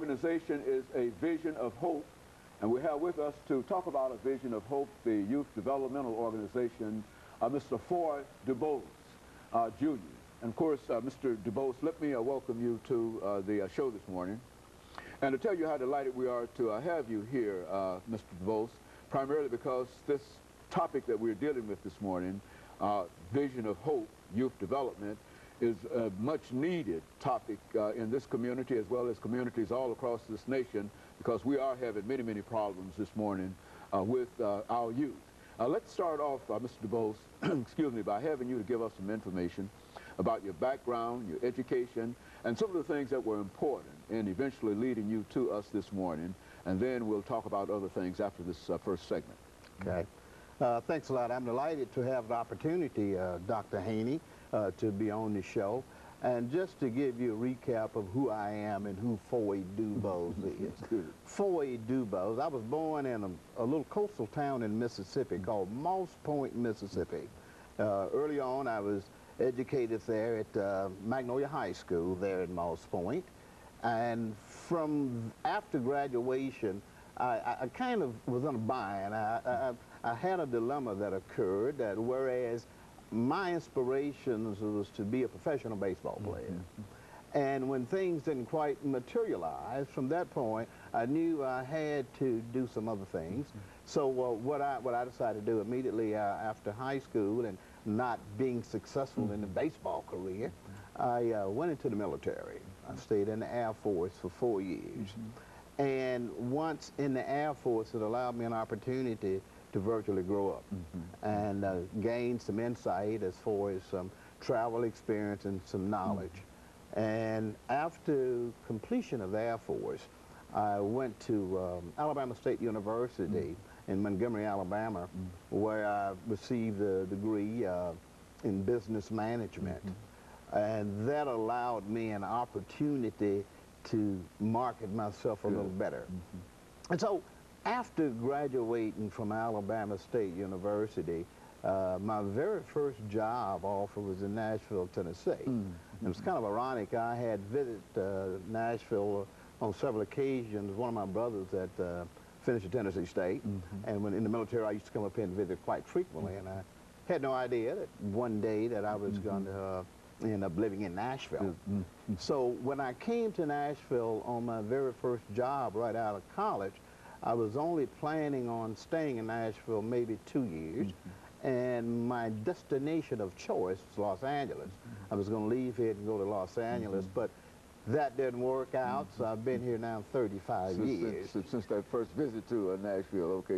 organization is a Vision of Hope, and we have with us to talk about a Vision of Hope, the youth developmental organization, Mr. FDuBose, Jr. And of course, Mr. DuBose, let me welcome you to the show this morning, and to tell you how delighted we are to have you here, Mr. DuBose, primarily because this topic that we're dealing with this morning, Vision of Hope, youth development, is a much needed topic in this community as well as communities all across this nation, because we are having many, many problems this morning with our youth. Let's start off, Mr. DuBose, excuse me, by having you to give us some information about your background, your education, and some of the things that were important in eventually leading you to us this morning, and then we'll talk about other things after this first segment. Okay. Thanks a lot. I'm delighted to have the opportunity, Dr. Haney, to be on the show. And just to give you a recap of who I am and who FDuBose is. FDuBose, I was born in a little coastal town in Mississippi called Moss Point, Mississippi. Early on, I was educated there at Magnolia High School there in Moss Point. And from after graduation, I kind of was in a bind. I had a dilemma that occurred that whereas my inspiration was to be a professional baseball player. And when things didn't quite materialize, from that point, I knew I had to do some other things. So what I decided to do immediately after high school and not being successful in the baseball career, I went into the military. I stayed in the Air Force for 4 years. And once in the Air Force, it allowed me an opportunity to virtually grow up and gain some insight as far as some travel experience and some knowledge. And after completion of the Air Force, I went to Alabama State University in Montgomery, Alabama, where I received a degree in business management. And that allowed me an opportunity to market myself a little better. And so after graduating from Alabama State University, my very first job offer was in Nashville, Tennessee. It was kind of ironic. I had visited Nashville on several occasions. One of my brothers that finished at Tennessee State, and when in the military, I used to come up here and visit quite frequently, and I had no idea that one day that I was going to end up living in Nashville. So when I came to Nashville on my very first job right out of college, I was only planning on staying in Nashville maybe 2 years, and my destination of choice was Los Angeles. I was going to leave here and go to Los Angeles, but that didn't work out, so I've been here now 35 years. Since that first visit to Nashville, okay,